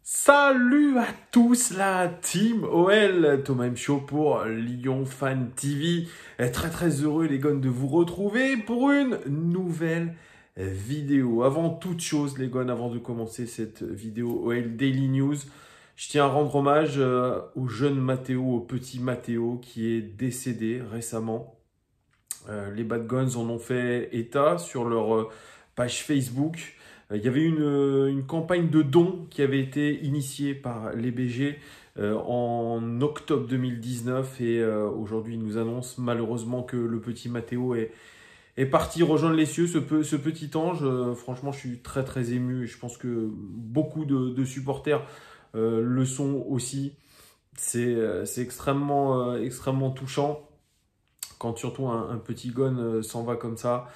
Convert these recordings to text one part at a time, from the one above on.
Salut à tous la team OL, Thomas M. Show pour Lyon Fan TV. Très heureux les gars de vous retrouver pour une nouvelle vidéo. Avant toute chose les gars, avant de commencer cette vidéo OL Daily News, je tiens à rendre hommage au jeune Matteo, au petit Matteo qui est décédé récemment. Les Bad Guns en ont fait état sur leur page Facebook. Il y avait une campagne de dons qui avait été initiée par les BG en octobre 2019 et aujourd'hui ils nous annoncent malheureusement que le petit Matteo est parti rejoindre les cieux, ce petit ange. Franchement je suis très ému et je pense que beaucoup de supporters le sont aussi. C'est extrêmement touchant quand surtout un petit gon s'en va comme ça.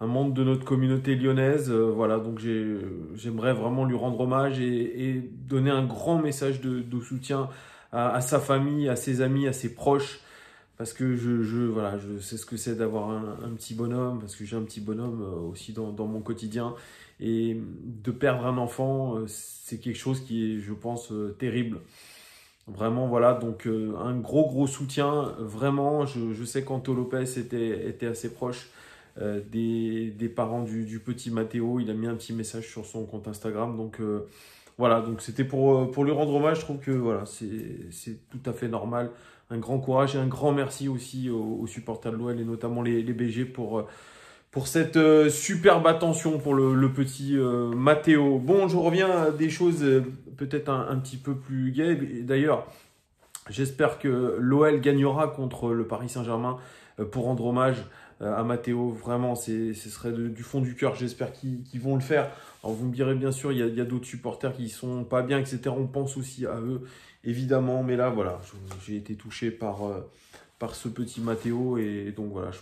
Un membre de notre communauté lyonnaise. Voilà, donc j'aimerais vraiment lui rendre hommage et donner un grand message de soutien à sa famille, à ses amis, à ses proches. Parce que voilà, je sais ce que c'est d'avoir un petit bonhomme, parce que j'ai un petit bonhomme aussi dans mon quotidien. Et de perdre un enfant, c'est quelque chose qui est, je pense, terrible. Vraiment, voilà, donc un gros soutien. Vraiment, je sais qu'Anto Lopez était assez proche des parents du petit Matteo. Il a mis un petit message sur son compte Instagram. Donc voilà, donc c'était pour lui rendre hommage. Je trouve que voilà, c'est tout à fait normal. Un grand courage et un grand merci aussi aux supporters de l'OL et notamment les BG pour cette superbe attention pour le petit Matteo. Bon, je reviens à des choses peut-être un petit peu plus gaies. D'ailleurs, j'espère que l'OL gagnera contre le Paris Saint-Germain pour rendre hommage à Matteo. Vraiment, ce serait du fond du cœur. J'espère qu'ils vont le faire. Alors, vous me direz, bien sûr, il y a d'autres supporters qui sont pas bien, etc. On pense aussi à eux, évidemment. Mais là, voilà, j'ai été touché par ce petit Matteo. Et donc, voilà, je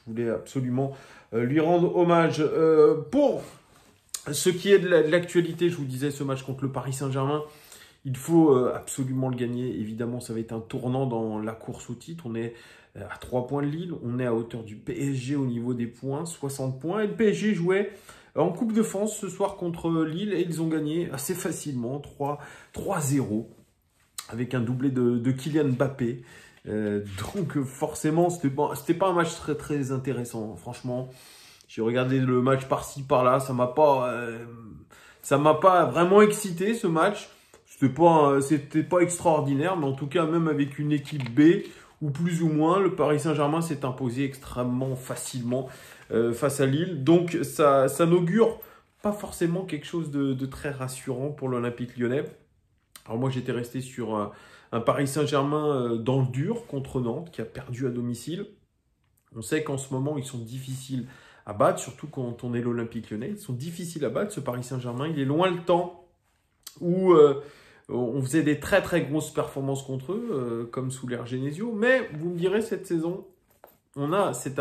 voulais absolument lui rendre hommage. Pour ce qui est de l'actualité, je vous disais, ce match contre le Paris Saint-Germain, il faut absolument le gagner. Évidemment, ça va être un tournant dans la course au titre. On est à 3 points de Lille. On est à hauteur du PSG au niveau des points, 60 points. Et le PSG jouait en Coupe de France ce soir contre Lille et ils ont gagné assez facilement, 3-0, avec un doublé de Kylian Mbappé. Donc forcément, c'était pas un match très intéressant. Franchement, j'ai regardé le match par-ci, par-là. Ça m'a pas vraiment excité ce match. C'était pas extraordinaire, mais en tout cas, même avec une équipe B, ou plus ou moins, le Paris Saint-Germain s'est imposé extrêmement facilement face à Lille. Donc, ça n'augure pas forcément quelque chose de très rassurant pour l'Olympique Lyonnais. Alors moi, j'étais resté sur un Paris Saint-Germain dans le dur contre Nantes, qui a perdu à domicile. On sait qu'en ce moment, ils sont difficiles à battre, surtout quand on est l'Olympique Lyonnais. Ils sont difficiles à battre, ce Paris Saint-Germain. Il est loin le temps où on faisait des très grosses performances contre eux, comme sous l'ère Genesio. Mais vous me direz, cette saison, on a cet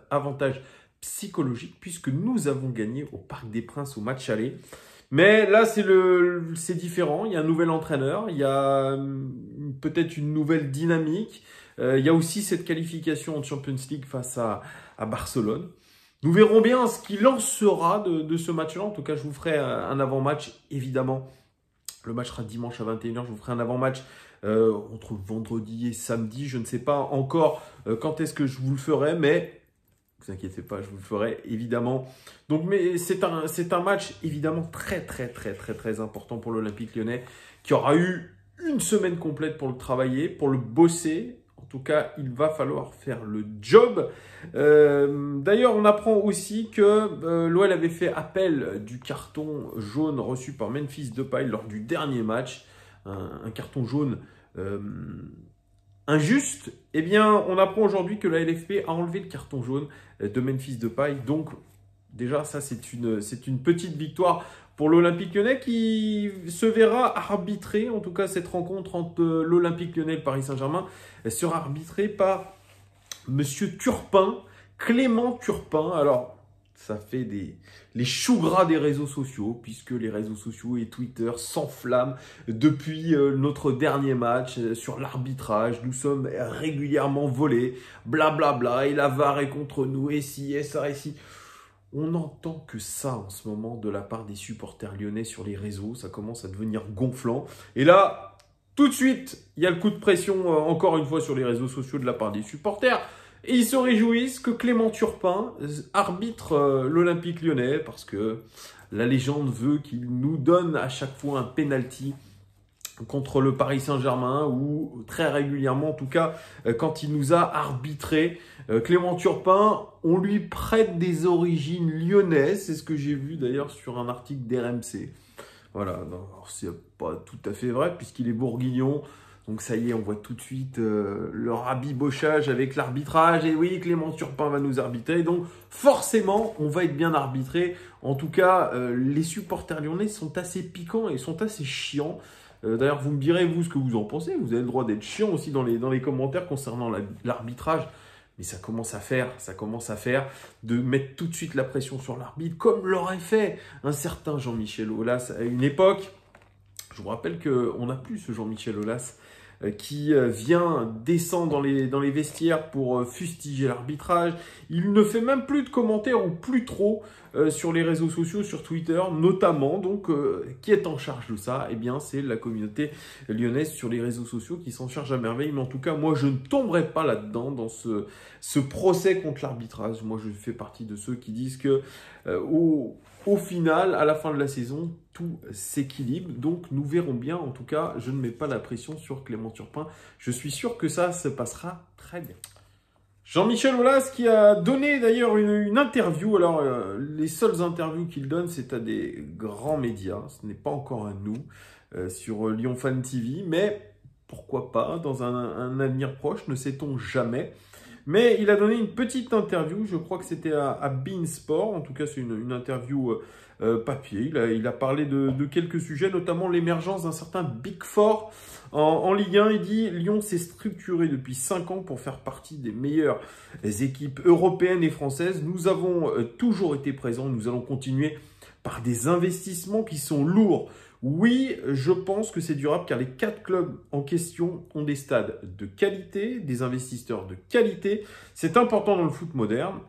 avantage psychologique puisque nous avons gagné au Parc des Princes au match aller. Mais là, c'est différent. Il y a un nouvel entraîneur, il y a peut-être une nouvelle dynamique. Il y a aussi cette qualification en Champions League face à Barcelone. Nous verrons bien ce qu'il en sera de ce match-là. En tout cas, je vous ferai un avant-match, évidemment. Le match sera dimanche à 21h. Je vous ferai un avant-match entre vendredi et samedi. Je ne sais pas encore quand est-ce que je vous le ferai, mais ne vous inquiétez pas, je vous le ferai évidemment. Donc, mais c'est un match évidemment très important pour l'Olympique Lyonnais qui aura eu une semaine complète pour le travailler, pour le bosser. En tout cas, il va falloir faire le job. D'ailleurs, on apprend aussi que l'OL avait fait appel du carton jaune reçu par Memphis Depay lors du dernier match. Un carton jaune injuste. Eh bien, on apprend aujourd'hui que la LFP a enlevé le carton jaune de Memphis Depay. Donc, déjà, ça, c'est une petite victoire pour l'Olympique Lyonnais qui se verra arbitrer, en tout cas cette rencontre entre l'Olympique Lyonnais et le Paris Saint-Germain sera arbitrée par Monsieur Turpin, Clément Turpin. Alors, ça fait les choux gras des réseaux sociaux, puisque les réseaux sociaux et Twitter s'enflamment depuis notre dernier match sur l'arbitrage. Nous sommes régulièrement volés, blablabla, et la VAR est contre nous, et ci, et ça, et ci. On n'entend que ça en ce moment de la part des supporters lyonnais sur les réseaux. Ça commence à devenir gonflant. Et là, tout de suite, il y a le coup de pression, encore une fois, sur les réseaux sociaux de la part des supporters. Et ils se réjouissent que Clément Turpin arbitre l'Olympique lyonnais parce que la légende veut qu'il nous donne à chaque fois un penalty contre le Paris Saint-Germain ou très régulièrement, en tout cas, quand il nous a arbitré. Clément Turpin, on lui prête des origines lyonnaises. C'est ce que j'ai vu d'ailleurs sur un article d'RMC. Voilà, c'est pas tout à fait vrai puisqu'il est bourguignon. Donc ça y est, on voit tout de suite le rabibochage avec l'arbitrage. Et oui, Clément Turpin va nous arbitrer. Donc forcément, on va être bien arbitré. En tout cas, les supporters lyonnais sont assez piquants et sont assez chiants. D'ailleurs, vous me direz, vous, ce que vous en pensez. Vous avez le droit d'être chiant aussi dans les commentaires concernant l'arbitrage. Mais ça commence à faire de mettre tout de suite la pression sur l'arbitre, comme l'aurait fait un certain Jean-Michel Aulas à une époque. Je vous rappelle qu'on n'a plus ce Jean-Michel Aulas qui vient descendre dans les vestiaires pour fustiger l'arbitrage. Il ne fait même plus de commentaires ou plus trop sur les réseaux sociaux, sur Twitter notamment. Donc, qui est en charge de ça? Eh bien, c'est la communauté lyonnaise sur les réseaux sociaux qui s'en charge à merveille. Mais en tout cas, moi, je ne tomberai pas là-dedans, dans ce procès contre l'arbitrage. Moi, je fais partie de ceux qui disent que au final, à la fin de la saison, tout s'équilibre. Donc, nous verrons bien. En tout cas, je ne mets pas la pression sur Clément Turpin. Je suis sûr que ça se passera très bien. Jean-Michel Aulas qui a donné d'ailleurs une interview. Alors, les seules interviews qu'il donne, c'est à des grands médias. Ce n'est pas encore à nous sur Lyon Fan TV. Mais pourquoi pas, dans un avenir proche, ne sait-on jamais. Mais il a donné une petite interview, je crois que c'était à beIN Sport, en tout cas c'est une interview papier. Il a parlé de quelques sujets, notamment l'émergence d'un certain Big Four en Ligue 1. Il dit « Lyon s'est structuré depuis 5 ans pour faire partie des meilleures équipes européennes et françaises. Nous avons toujours été présents, nous allons continuer par des investissements qui sont lourds. Oui, je pense que c'est durable car les 4 clubs en question ont des stades de qualité, des investisseurs de qualité. C'est important dans le foot moderne.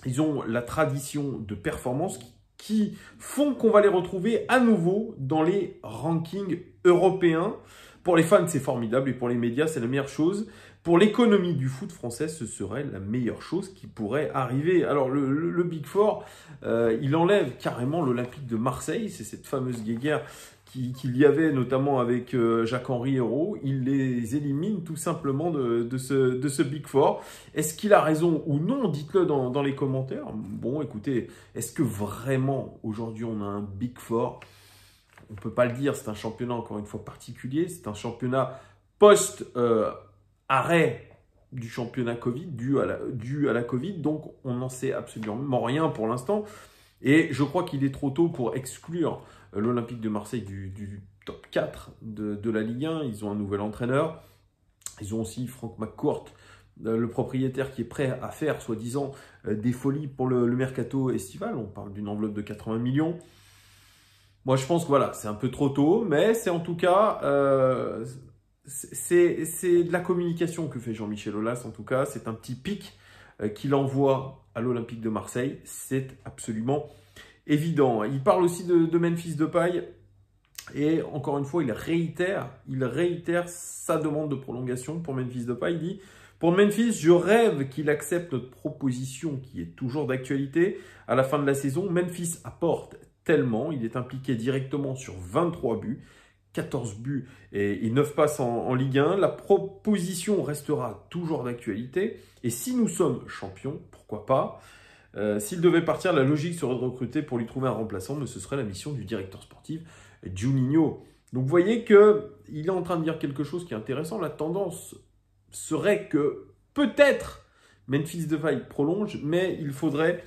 Ils ont la tradition de performance qui font qu'on va les retrouver à nouveau dans les rankings européens. Pour les fans, c'est formidable et pour les médias, c'est la meilleure chose. Pour l'économie du foot français, ce serait la meilleure chose qui pourrait arriver. » Alors, le Big Four, il enlève carrément l'Olympique de Marseille. C'est cette fameuse guéguerre qu'il y avait notamment avec Jacques-Henri Hérault. Il les élimine tout simplement de ce Big Four. Est-ce qu'il a raison ou non? Dites-le dans les commentaires. Bon, écoutez, est-ce que vraiment, aujourd'hui, on a un Big Four? On ne peut pas le dire, c'est un championnat encore une fois particulier. C'est un championnat post-arrêt du championnat Covid, dû à la Covid. Donc, on n'en sait absolument rien pour l'instant. Et je crois qu'il est trop tôt pour exclure l'Olympique de Marseille du top 4 de la Ligue 1. Ils ont un nouvel entraîneur. Ils ont aussi Franck McCourt, le propriétaire qui est prêt à faire, soi-disant, des folies pour le mercato estival. On parle d'une enveloppe de 80 millions. Moi, je pense que voilà, c'est un peu trop tôt, mais c'est en tout cas, c'est de la communication que fait Jean-Michel Aulas. En tout cas, c'est un petit pic qu'il envoie à l'Olympique de Marseille. C'est absolument évident. Il parle aussi de Memphis Depay et encore une fois, il réitère sa demande de prolongation pour Memphis Depay. Il dit « Pour Memphis, je rêve qu'il accepte notre proposition qui est toujours d'actualité. À la fin de la saison, Memphis apporte tellement, il est impliqué directement sur 23 buts, 14 buts et 9 passes en Ligue 1. La proposition restera toujours d'actualité. Et si nous sommes champions, pourquoi pas? S'il devait partir, la logique serait de recruter pour lui trouver un remplaçant, mais ce serait la mission du directeur sportif, Juninho. » Donc vous voyez qu'il est en train de dire quelque chose qui est intéressant. La tendance serait que peut-être Memphis Depay prolonge, mais il faudrait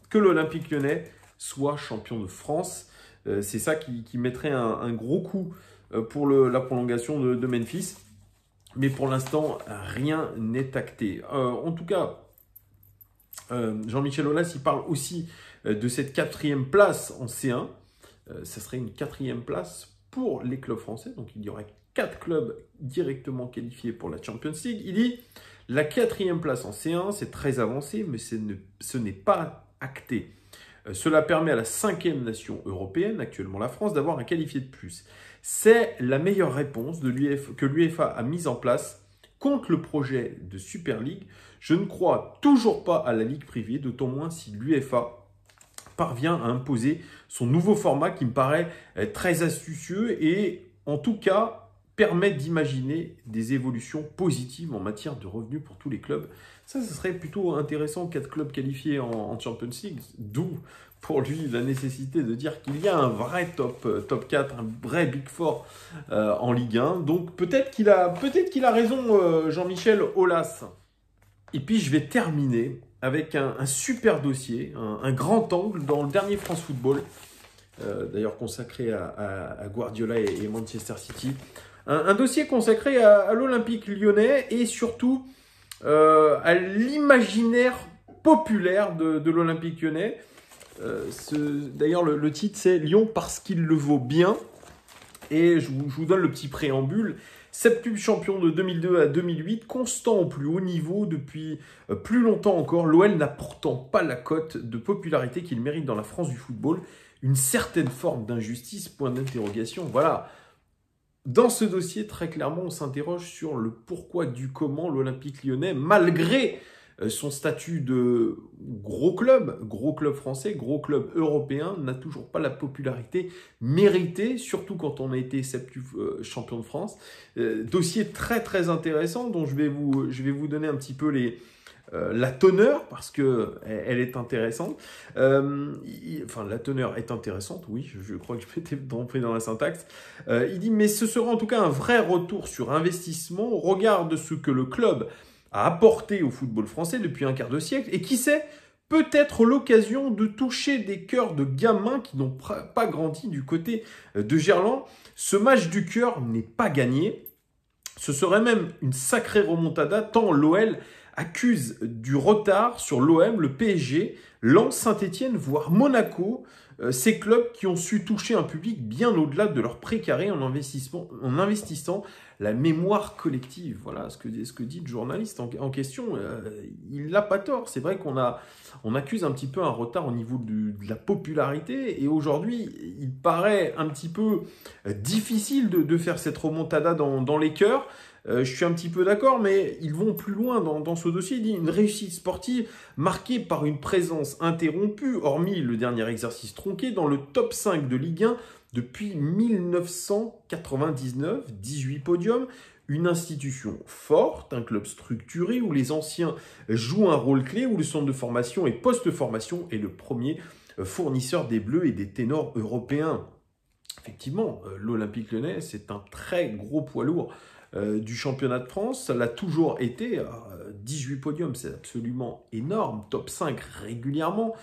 que l'Olympique lyonnais soit champion de France. C'est ça qui mettrait un gros coup pour la prolongation de Memphis. Mais pour l'instant, rien n'est acté. En tout cas, Jean-Michel Aulas, il parle aussi de cette 4e place en C1. Ça serait une 4e place pour les clubs français. Donc, il y aurait 4 clubs directement qualifiés pour la Champions League. Il dit, la 4e place en C1, c'est très avancé, mais ce n'est pas acté. Cela permet à la 5e nation européenne, actuellement la France, d'avoir un qualifié de plus. C'est la meilleure réponse que l'UEFA a mise en place contre le projet de Super League. Je ne crois toujours pas à la ligue privée, d'autant moins si l'UEFA parvient à imposer son nouveau format qui me paraît très astucieux et en tout cas permet d'imaginer des évolutions positives en matière de revenus pour tous les clubs. Ça, ce serait plutôt intéressant, 4 clubs qualifiés en Champions League, d'où pour lui la nécessité de dire qu'il y a un vrai top 4, un vrai Big Four en Ligue 1. Donc peut-être qu'il a raison, Jean-Michel Aulas. Et puis je vais terminer avec un super dossier, un grand angle dans le dernier France Football, d'ailleurs consacré à Guardiola et Manchester City. Un dossier consacré à l'Olympique lyonnais et surtout à l'imaginaire populaire de l'Olympique lyonnais. D'ailleurs, le titre, c'est « Lyon parce qu'il le vaut bien ». Et je vous donne le petit préambule. Septuple champion de 2002 à 2008, constant au plus haut niveau depuis plus longtemps encore, l'OL n'a pourtant pas la cote de popularité qu'il mérite dans la France du football. Une certaine forme d'injustice, point d'interrogation. Voilà. Dans ce dossier, très clairement, on s'interroge sur le pourquoi du comment l'Olympique lyonnais, malgré son statut de gros club français, gros club européen, n'a toujours pas la popularité méritée, surtout quand on a été septuple champion de France. Dossier très très intéressant dont je vais vous donner un petit peu la teneur, parce que elle est intéressante. Enfin, la teneur est intéressante, oui, je crois que je m'étais trompé dans la syntaxe. Il dit, mais ce sera en tout cas un vrai retour sur investissement au regard de ce que le club a apporté au football français depuis un quart de siècle, et qui sait, peut-être l'occasion de toucher des cœurs de gamins qui n'ont pas grandi du côté de Gerland. Ce match du cœur n'est pas gagné. Ce serait même une sacrée remontada, tant l'OL accuse du retard sur l'OM, le PSG, Lens, Saint-Etienne, voire Monaco, ces clubs qui ont su toucher un public bien au-delà de leur précaré en investissant la mémoire collective. Voilà ce que dit le journaliste en question. Il n'a pas tort. C'est vrai qu'on accuse un petit peu un retard au niveau de la popularité et aujourd'hui, il paraît un petit peu difficile de faire cette remontada dans les cœurs. Je suis un petit peu d'accord, mais ils vont plus loin dans ce dossier. Il dit une réussite sportive marquée par une présence interrompue, hormis le dernier exercice tronqué, dans le top 5 de Ligue 1 depuis 1999, 18 podiums, une institution forte, un club structuré où les anciens jouent un rôle clé, où le centre de formation et post-formation est le premier fournisseur des Bleus et des ténors européens. Effectivement, l'Olympique lyonnais, c'est un très gros poids lourd du championnat de France. Ça l'a toujours été. 18 podiums, c'est absolument énorme. Top 5 régulièrement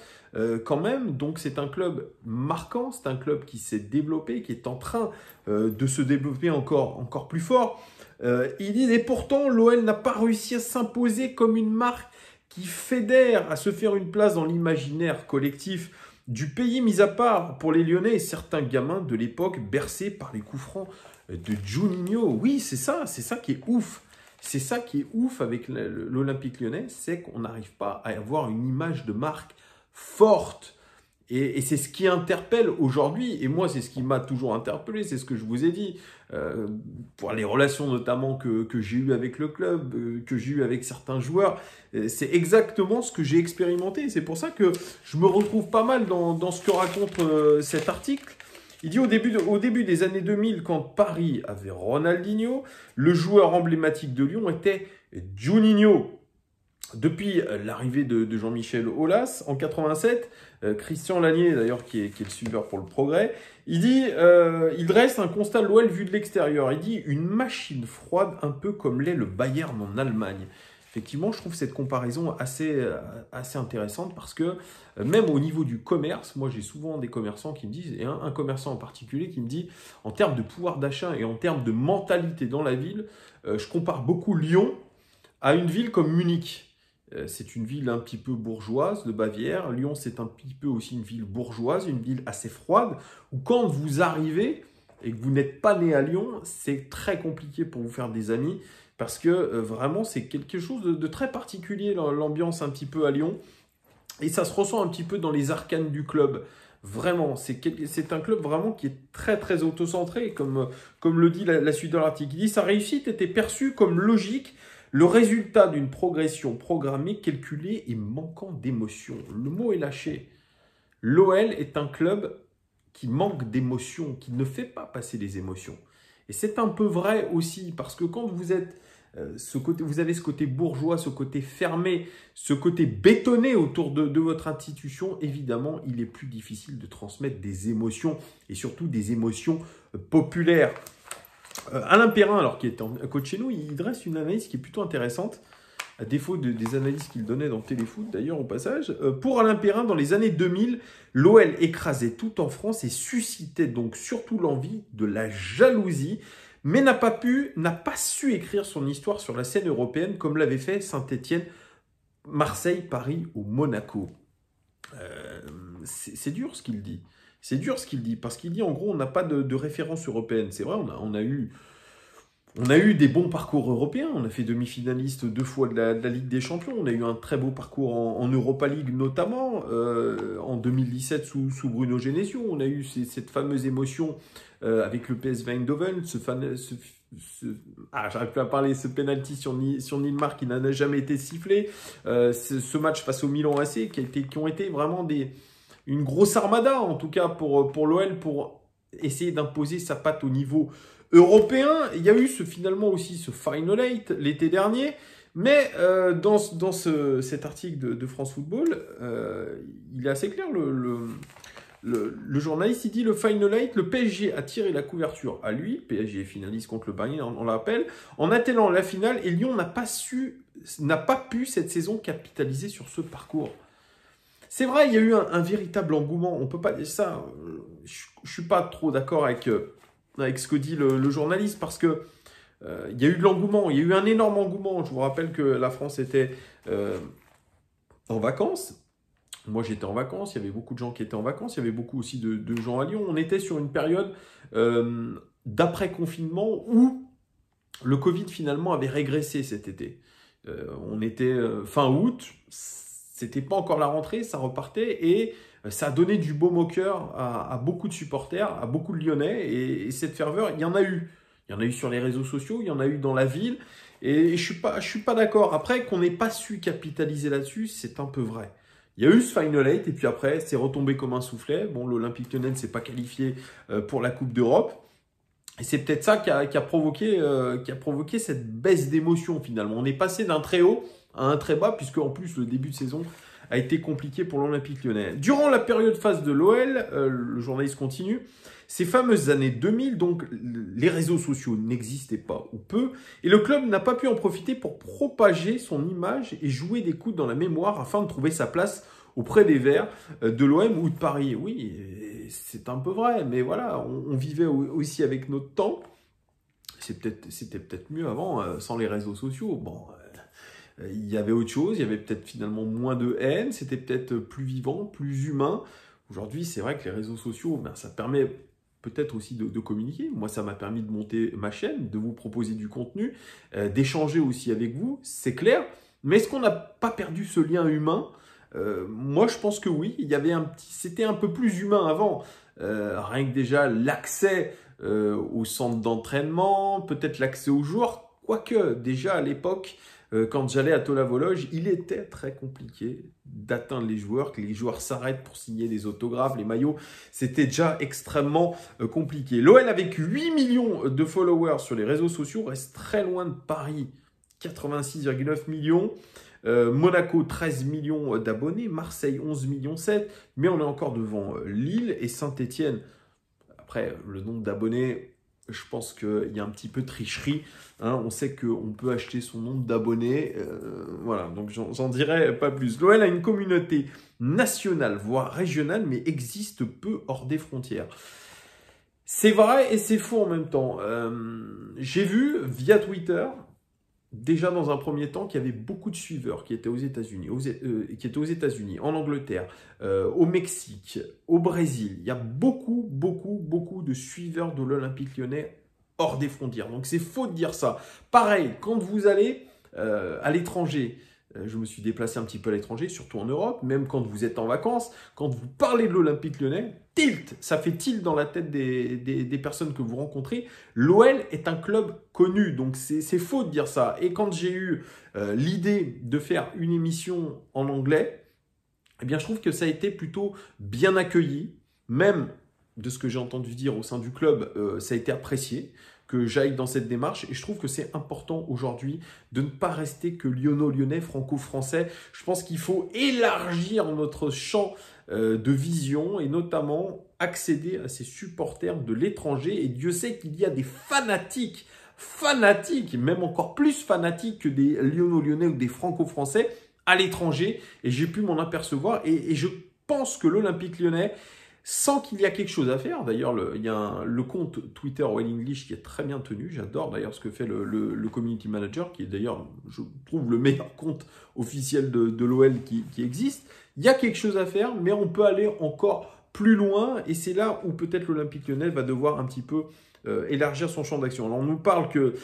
quand même. Donc c'est un club marquant, c'est un club qui s'est développé, qui est en train de se développer encore plus fort. Il dit, et pourtant, l'OL n'a pas réussi à s'imposer comme une marque qui fédère, à se faire une place dans l'imaginaire collectif du pays, mis à part pour les Lyonnais et certains gamins de l'époque bercés par les coups francs de Juninho. Oui, c'est ça qui est ouf. C'est ça qui est ouf avec l'Olympique lyonnais, c'est qu'on n'arrive pas à avoir une image de marque forte. Et c'est ce qui interpelle aujourd'hui, et moi c'est ce qui m'a toujours interpellé, c'est ce que je vous ai dit, pour les relations notamment que j'ai eues avec le club, que j'ai eues avec certains joueurs, c'est exactement ce que j'ai expérimenté. C'est pour ça que je me retrouve pas mal dans ce que raconte cet article. Il dit au début des années 2000, quand Paris avait Ronaldinho, le joueur emblématique de Lyon était Juninho. Depuis l'arrivée de Jean-Michel Aulas en 87, Christian Lanier, d'ailleurs, qui est le suiveur pour le progrès, il dit il dresse un constat de l'OL vu de l'extérieur. Il dit une machine froide, un peu comme l'est le Bayern en Allemagne. Effectivement, je trouve cette comparaison assez intéressante parce que même au niveau du commerce, moi j'ai souvent des commerçants qui me disent, et un commerçant en particulier qui me dit, en termes de pouvoir d'achat et en termes de mentalité dans la ville, je compare beaucoup Lyon à une ville comme Munich. C'est une ville un petit peu bourgeoise de Bavière. Lyon, c'est un petit peu aussi une ville bourgeoise, une ville assez froide, où quand vous arrivez et que vous n'êtes pas né à Lyon, c'est très compliqué pour vous faire des amis, parce que vraiment, c'est quelque chose de très particulier, l'ambiance un petit peu à Lyon. Et ça se ressent un petit peu dans les arcanes du club. Vraiment, c'est un club vraiment qui est très très autocentré, comme le dit la suite de l'article. Il dit sa réussite était perçue comme logique, le résultat d'une progression programmée, calculée et manquant d'émotion. Le mot est lâché. L'OL est un club qui manque d'émotion, qui ne fait pas passer les émotions. Et c'est un peu vrai aussi, parce que quand vous êtes vous avez ce côté bourgeois, ce côté fermé, ce côté bétonné autour de votre institution, évidemment, il est plus difficile de transmettre des émotions, et surtout des émotions populaires. Alain Perrin, alors qui est coach chez nous, il dresse une analyse qui est plutôt intéressante, à défaut des analyses qu'il donnait dans Téléfoot, d'ailleurs, au passage. Pour Alain Perrin, dans les années 2000, l'OL écrasait tout en France et suscitait donc surtout l'envie, de la jalousie, mais n'a pas su écrire son histoire sur la scène européenne comme l'avait fait Saint-Étienne, Marseille, Paris ou Monaco. C'est dur ce qu'il dit. C'est dur ce qu'il dit, parce qu'il dit en gros on n'a pas de référence européenne. C'est vrai, on a eu des bons parcours européens. On a fait demi-finaliste 2 fois de la Ligue des Champions. On a eu un très beau parcours en Europa League notamment, en 2017 sous Bruno Genesio. On a eu cette fameuse émotion avec le PSV Eindhoven, j'arrive plus à parler, ce penalty sur Nilmar qui n'a jamais été sifflé. Ce match face au Milan AC qui ont été vraiment une grosse armada, en tout cas pour l'OL, pour essayer d'imposer sa patte au niveau européen. Il y a eu finalement aussi ce Final 8 l'été dernier, mais dans cet article de France Football, il est assez clair, le journaliste, il dit le Final 8, le PSG a tiré la couverture à lui, PSG est finaliste contre le Bayern, on l'appelle, en atteignant la finale, et Lyon n'a pas pu cette saison capitaliser sur ce parcours. C'est vrai, il y a eu un véritable engouement, on peut pas dire ça, je suis pas trop d'accord avec ce que dit le journaliste, parce que il y a eu de l'engouement, il y a eu un énorme engouement. Je vous rappelle que la France était en vacances. Moi, j'étais en vacances, il y avait beaucoup de gens qui étaient en vacances, il y avait beaucoup aussi de gens à Lyon. On était sur une période d'après-confinement où le Covid finalement avait régressé cet été. On était fin août, c'était pas encore la rentrée, ça repartait et ça a donné du baume au cœur à beaucoup de supporters, à beaucoup de Lyonnais, et cette ferveur, il y en a eu. Il y en a eu sur les réseaux sociaux, il y en a eu dans la ville, et je suis pas d'accord. Après, qu'on n'ait pas su capitaliser là-dessus, c'est un peu vrai. Il y a eu ce Final 8, et puis après, c'est retombé comme un soufflet. Bon, l'Olympique Lyonnais ne s'est pas qualifié pour la Coupe d'Europe, et c'est peut-être ça qui a provoqué cette baisse d'émotion finalement. On est passé d'un très haut à un très bas, puisque en plus, le début de saison a été compliqué pour l'Olympique Lyonnais. Durant la période phase de l'OL, le journaliste continue, ces fameuses années 2000, donc les réseaux sociaux n'existaient pas ou peu, et le club n'a pas pu en profiter pour propager son image et jouer des coudes dans la mémoire afin de trouver sa place auprès des Verts de l'OM ou de Paris. Oui, c'est un peu vrai, mais voilà, on vivait aussi avec notre temps. C'était peut-être mieux avant, sans les réseaux sociaux. Bon, il y avait autre chose, il y avait peut-être finalement moins de haine, c'était peut-être plus vivant, plus humain. Aujourd'hui, c'est vrai que les réseaux sociaux, ça permet peut-être aussi de communiquer. Moi, ça m'a permis de monter ma chaîne, de vous proposer du contenu, d'échanger aussi avec vous, c'est clair. Mais est-ce qu'on n'a pas perdu ce lien humain ? Moi, je pense que oui. C'était un peu plus humain avant. Rien que déjà l'accès au centre d'entraînement, peut-être l'accès aux joueurs. Quoique, déjà à l'époque, quand j'allais à Tola-Vologe, il était très compliqué d'atteindre les joueurs, que les joueurs s'arrêtent pour signer des autographes, les maillots. C'était déjà extrêmement compliqué. L'OL, avec 8 millions de followers sur les réseaux sociaux, reste très loin de Paris. 86,9 millions. Monaco, 13 millions d'abonnés. Marseille, 11 millions 7. Mais on est encore devant Lille et Saint-Étienne. Après, le nombre d'abonnés, je pense qu'il y a un petit peu de tricherie. On sait qu'on peut acheter son nombre d'abonnés. Voilà, donc j'en dirai pas plus. L'OL a une communauté nationale, voire régionale, mais existe peu hors des frontières. C'est vrai et c'est faux en même temps. J'ai vu via Twitter, déjà dans un premier temps, qu'il y avait beaucoup de suiveurs qui étaient aux États-Unis, en Angleterre, au Mexique, au Brésil. Il y a beaucoup de suiveurs de l'Olympique Lyonnais hors des frontières. Donc c'est faux de dire ça. Pareil, quand vous allez à l'étranger, je me suis déplacé un petit peu à l'étranger, surtout en Europe, même quand vous êtes en vacances, quand vous parlez de l'Olympique Lyonnais, tilt, ça fait tilt dans la tête des personnes que vous rencontrez. L'OL est un club connu, donc c'est faux de dire ça. Et quand j'ai eu l'idée de faire une émission en anglais, eh bien, je trouve que ça a été plutôt bien accueilli, même de ce que j'ai entendu dire au sein du club, ça a été apprécié que j'aille dans cette démarche et je trouve que c'est important aujourd'hui de ne pas rester que lyonno-lyonnais, franco-français. Je pense qu'il faut élargir notre champ de vision et notamment accéder à ces supporters de l'étranger et Dieu sait qu'il y a des fanatiques, même encore plus fanatiques que des lyonno-lyonnais ou des franco-français à l'étranger et j'ai pu m'en apercevoir et je pense que l'Olympique Lyonnais sans qu'il y a quelque chose à faire. D'ailleurs, il y a le compte Twitter OL English qui est très bien tenu. J'adore d'ailleurs ce que fait le community manager, qui est d'ailleurs, je trouve, le meilleur compte officiel de l'OL qui existe. Il y a quelque chose à faire, mais on peut aller encore plus loin. Et c'est là où peut-être l'Olympique Lyonnais va devoir un petit peu élargir son champ d'action. Alors on nous parle que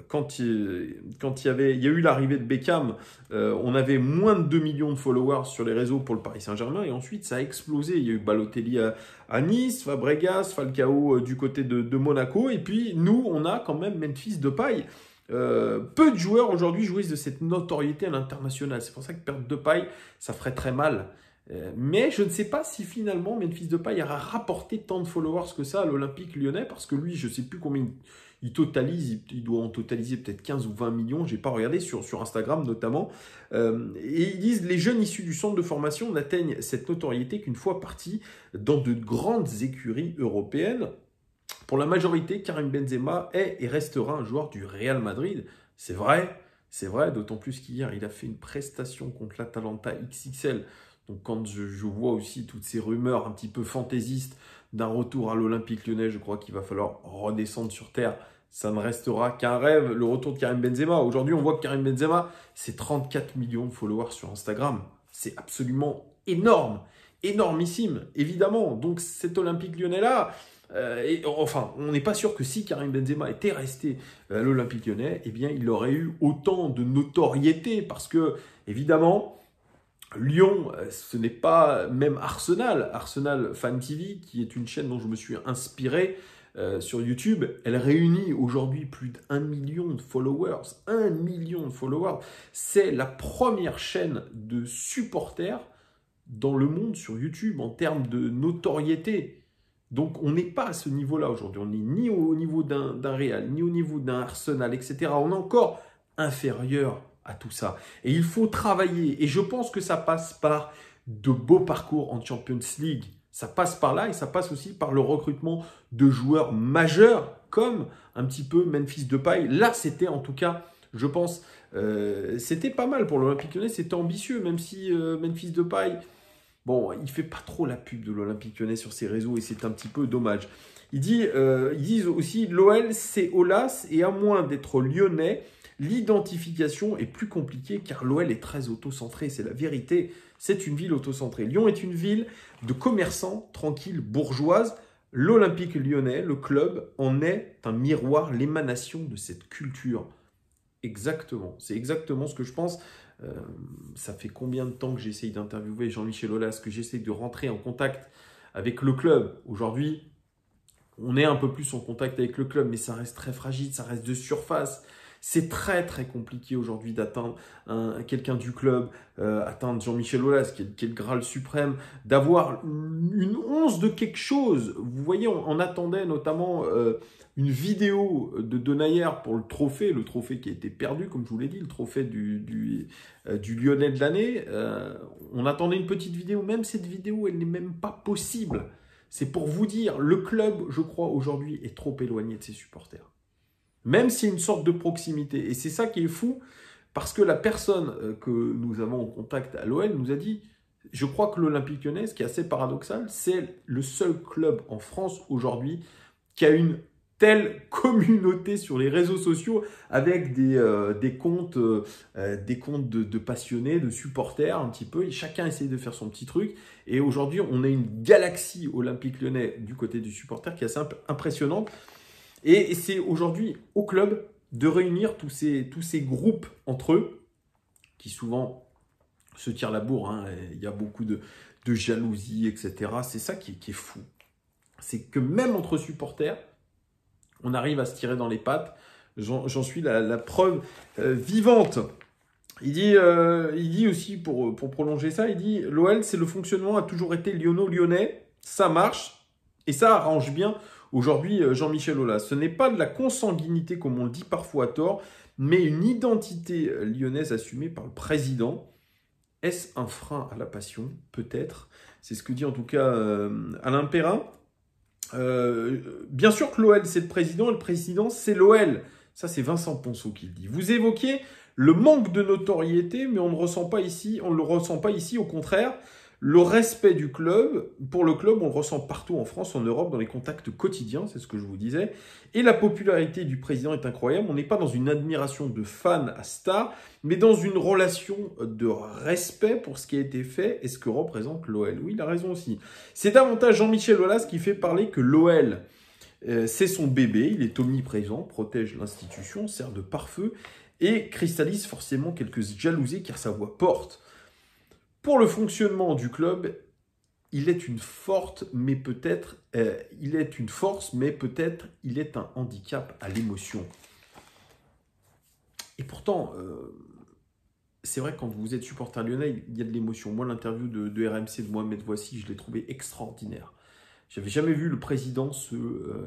quand il y a eu l'arrivée de Beckham, on avait moins de 2 millions de followers sur les réseaux pour le Paris Saint-Germain et ensuite ça a explosé. Il y a eu Balotelli à Nice, Fabregas, Falcao du côté de Monaco et puis nous on a quand même Memphis Depay. Peu de joueurs aujourd'hui jouissent de cette notoriété à l'international. C'est pour ça que perdre Depay, ça ferait très mal. Mais je ne sais pas si finalement Memphis Depay aura rapporté tant de followers que ça à l'Olympique Lyonnais parce que lui, je ne sais plus combien il totalise, il doit en totaliser peut-être 15 ou 20 millions, je n'ai pas regardé sur Instagram notamment. Et ils disent les jeunes issus du centre de formation n'atteignent cette notoriété qu'une fois partis dans de grandes écuries européennes. Pour la majorité, Karim Benzema est et restera un joueur du Real Madrid. C'est vrai, d'autant plus qu'hier, il a fait une prestation contre l'Atalanta XXL. Donc quand je vois aussi toutes ces rumeurs un petit peu fantaisistes d'un retour à l'Olympique Lyonnais, je crois qu'il va falloir redescendre sur terre. Ça ne restera qu'un rêve, le retour de Karim Benzema. Aujourd'hui, on voit que Karim Benzema, c'est 34 millions de followers sur Instagram. C'est absolument énorme, énormissime, évidemment. Donc cet Olympique Lyonnais-là, on n'est pas sûr que si Karim Benzema était resté à l'Olympique Lyonnais, eh bien, il aurait eu autant de notoriété parce que, évidemment, Lyon, ce n'est pas même Arsenal Fan TV, qui est une chaîne dont je me suis inspiré sur YouTube. Elle réunit aujourd'hui plus d'1 million de followers. 1 million de followers. C'est la première chaîne de supporters dans le monde sur YouTube en termes de notoriété. Donc on n'est pas à ce niveau-là aujourd'hui. On n'est ni au niveau d'un Real, ni au niveau d'un Arsenal, etc. On est encore inférieur à tout ça. Et il faut travailler. Et je pense que ça passe par de beaux parcours en Champions League. Ça passe par là et ça passe aussi par le recrutement de joueurs majeurs comme un petit peu Memphis Depay. Là, c'était en tout cas, je pense, c'était pas mal pour l'Olympique Lyonnais. C'était ambitieux, même si Memphis Depay, bon, il fait pas trop la pub de l'Olympique Lyonnais sur ses réseaux et c'est un petit peu dommage. Ils disent aussi l'OL, c'est Olas et à moins d'être lyonnais, l'identification est plus compliquée car l'OL est très auto-centré, c'est la vérité. C'est une ville auto-centrée. Lyon est une ville de commerçants tranquilles, bourgeoises. L'Olympique Lyonnais, le club, en est un miroir, l'émanation de cette culture. Exactement, c'est exactement ce que je pense. Ça fait combien de temps que j'essaye d'interviewer Jean-Michel Aulas, que j'essaye de rentrer en contact avec le club. Aujourd'hui, on est un peu plus en contact avec le club, mais ça reste très fragile, ça reste de surface. C'est très très compliqué aujourd'hui d'atteindre quelqu'un du club, atteindre Jean-Michel Aulas, qui est le Graal suprême, d'avoir une once de quelque chose. Vous voyez, on attendait notamment une vidéo de Denayer pour le trophée qui a été perdu, comme je vous l'ai dit, le trophée du Lyonnais de l'année. On attendait une petite vidéo, même cette vidéo, elle n'est même pas possible. C'est pour vous dire, le club, je crois, aujourd'hui, est trop éloigné de ses supporters. Même s'il y a une sorte de proximité. Et c'est ça qui est fou, parce que la personne que nous avons en contact à l'OL nous a dit, je crois que l'Olympique Lyonnais, ce qui est assez paradoxal, c'est le seul club en France aujourd'hui qui a une telle communauté sur les réseaux sociaux avec des comptes de passionnés, de supporters un petit peu. Et chacun essaye de faire son petit truc. Et aujourd'hui, on a une galaxie Olympique Lyonnais du côté du supporter qui est assez impressionnante. Et c'est aujourd'hui au club de réunir tous ces groupes entre eux qui souvent se tirent la bourre. Hein. Il y a beaucoup de jalousie, etc. C'est ça qui est fou. C'est que même entre supporters, on arrive à se tirer dans les pattes. J'en suis la preuve vivante. Il dit aussi, pour prolonger ça, il dit « L'OL, c'est le fonctionnement, a toujours été lyonnais, ça marche et ça arrange bien aujourd'hui Jean-Michel Aulas. Ce n'est pas de la consanguinité comme on le dit parfois à tort, mais une identité lyonnaise assumée par le président. Est-ce un frein à la passion? Peut-être. C'est ce que dit en tout cas Alain Perrin. Bien sûr que l'OL, c'est le président, c'est l'OL. Ça, c'est Vincent Ponceau qui le dit. Vous évoquiez le manque de notoriété, mais on ne le ressent pas ici. Au contraire, le respect du club, pour le club, on le ressent partout en France, en Europe, dans les contacts quotidiens, c'est ce que je vous disais. Et la popularité du président est incroyable. On n'est pas dans une admiration de fan à star, mais dans une relation de respect pour ce qui a été fait et ce que représente l'OL. Oui, il a raison aussi. C'est davantage Jean-Michel Aulas qui fait parler que l'OL, c'est son bébé, il est omniprésent, protège l'institution, sert de pare-feu et cristallise forcément quelques jalousies car sa voix porte. Pour le fonctionnement du club, il est une force, mais peut-être il est un handicap à l'émotion. Et pourtant, c'est vrai que quand vous êtes supporter lyonnais, il y a de l'émotion. Moi, l'interview de RMC de Mohamed Voici, je l'ai trouvé extraordinaire. J'avais jamais vu le président se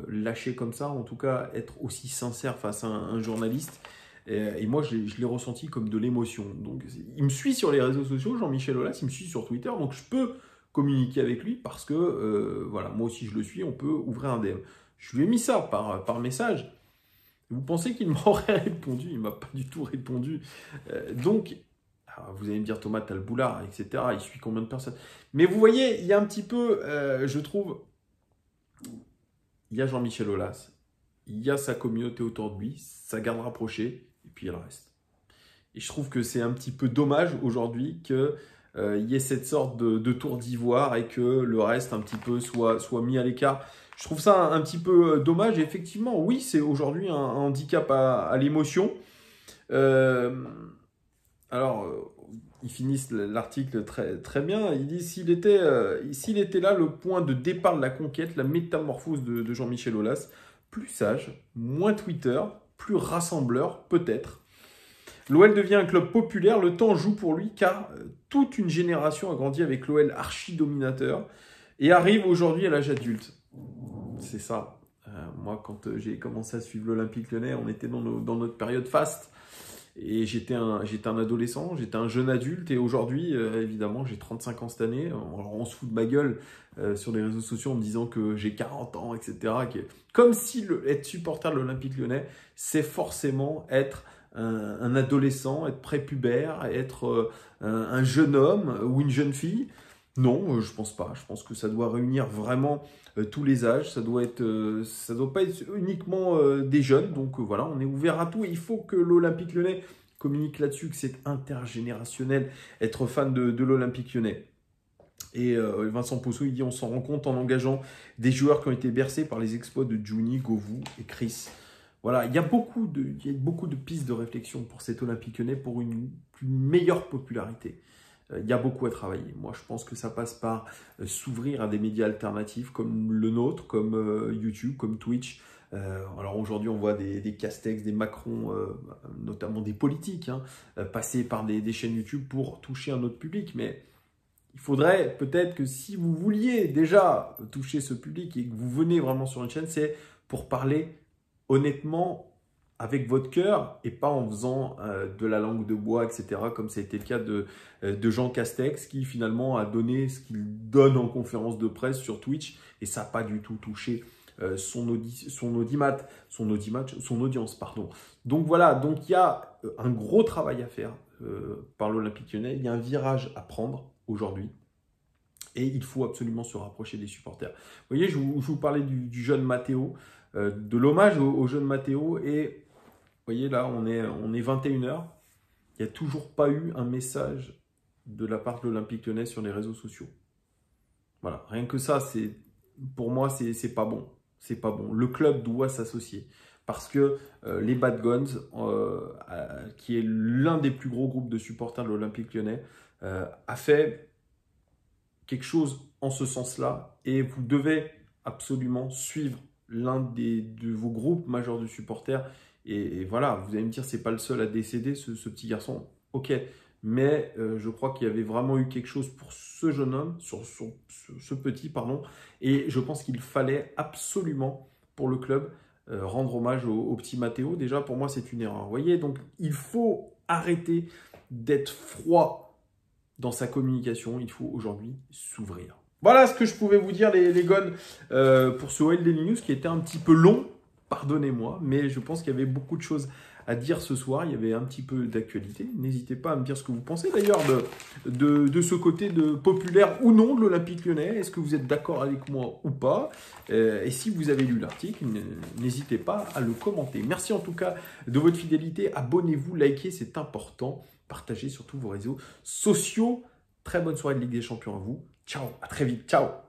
lâcher comme ça, en tout cas être aussi sincère face à un journaliste. Et moi, je l'ai ressenti comme de l'émotion. Donc, il me suit sur les réseaux sociaux, Jean-Michel Aulas, il me suit sur Twitter, donc je peux communiquer avec lui parce que, voilà, moi aussi je le suis, on peut ouvrir un DM. Je lui ai mis ça par message. Vous pensez qu'il m'aurait répondu? Il ne m'a pas du tout répondu. Donc, alors vous allez me dire, Thomas, t'as le boulard, etc. Il suit combien de personnes? Mais vous voyez, il y a un petit peu, je trouve, il y a Jean-Michel Aulas, il y a sa communauté autour de lui, sa garde rapprochée, et puis il y a le reste. Et je trouve que c'est un petit peu dommage aujourd'hui qu'il y ait cette sorte de tour d'ivoire et que le reste un petit peu soit mis à l'écart. Je trouve ça un petit peu dommage. Et effectivement, oui, c'est aujourd'hui un handicap à l'émotion. Ils finissent l'article très bien. Il dit s'il était là, le point de départ de la conquête, la métamorphose de Jean-Michel Aulas, plus sage, moins Twitter, plus rassembleur, peut-être. L'OL devient un club populaire, le temps joue pour lui car toute une génération a grandi avec l'OL archi-dominateur et arrive aujourd'hui à l'âge adulte. C'est ça. Moi, quand j'ai commencé à suivre l'Olympique Lyonnais, on était dans notre période faste. Et j'étais un adolescent, j'étais un jeune adulte. Et aujourd'hui, évidemment, j'ai 35 ans cette année. Alors, on se fout de ma gueule sur les réseaux sociaux en me disant que j'ai 40 ans, etc. Comme si être supporter de l'Olympique Lyonnais, c'est forcément être un adolescent, être prépubère, être un jeune homme ou une jeune fille. Non, je pense pas. Je pense que ça doit réunir vraiment tous les âges. Ça doit pas être uniquement des jeunes. Donc voilà, on est ouvert à tout. Et il faut que l'Olympique Lyonnais communique là-dessus, que c'est intergénérationnel, être fan de l'Olympique Lyonnais. Et Vincent Ponceau, il dit on s'en rend compte en engageant des joueurs qui ont été bercés par les exploits de Juni, Govou et Chris. Voilà, il y a beaucoup de pistes de réflexion pour cet Olympique Lyonnais pour une meilleure popularité. Il y a beaucoup à travailler. Moi, je pense que ça passe par s'ouvrir à des médias alternatifs comme le nôtre, comme YouTube, comme Twitch. Alors aujourd'hui, on voit des Castex, des Macron, notamment des politiques, passer par des chaînes YouTube pour toucher un autre public. Mais il faudrait peut-être que si vous vouliez déjà toucher ce public et que vous venez vraiment sur une chaîne, c'est pour parler honnêtement avec votre cœur et pas en faisant de la langue de bois, etc. Comme ça a été le cas de Jean Castex qui finalement a donné ce qu'il donne en conférence de presse sur Twitch et ça n'a pas du tout touché son audience. Donc voilà, donc il y a un gros travail à faire par l'Olympique Lyonnais. Il y a un virage à prendre aujourd'hui. Et il faut absolument se rapprocher des supporters. Vous voyez, je vous parlais du jeune Matteo, de l'hommage au jeune Matteo et vous voyez, là, on est 21h. Il n'y a toujours pas eu un message de la part de l'Olympique Lyonnais sur les réseaux sociaux. Voilà, rien que ça, pour moi, c'est pas bon. C'est pas bon. Le club doit s'associer. parce que les Bad Guns, qui est l'un des plus gros groupes de supporters de l'Olympique Lyonnais, a fait quelque chose en ce sens-là, et vous devez absolument suivre l'un de vos groupes majeurs de supporters. Et voilà, vous allez me dire, c'est pas le seul à décéder, ce petit garçon. Ok, mais je crois qu'il y avait vraiment eu quelque chose pour ce jeune homme, ce petit, pardon. Et je pense qu'il fallait absolument, pour le club, rendre hommage au petit Matteo. Déjà, pour moi, c'est une erreur. Vous voyez, donc il faut arrêter d'être froid dans sa communication. Il faut aujourd'hui s'ouvrir. Voilà ce que je pouvais vous dire, les gones, pour ce OL Daily News qui était un petit peu long. Pardonnez-moi, mais je pense qu'il y avait beaucoup de choses à dire ce soir. Il y avait un petit peu d'actualité. N'hésitez pas à me dire ce que vous pensez d'ailleurs de ce côté de populaire ou non de l'Olympique Lyonnais. Est-ce que vous êtes d'accord avec moi ou pas? Et si vous avez lu l'article, n'hésitez pas à le commenter. Merci en tout cas de votre fidélité. Abonnez-vous, likez, c'est important. Partagez sur tous vos réseaux sociaux. Très bonne soirée de Ligue des Champions à vous. Ciao, à très vite. Ciao.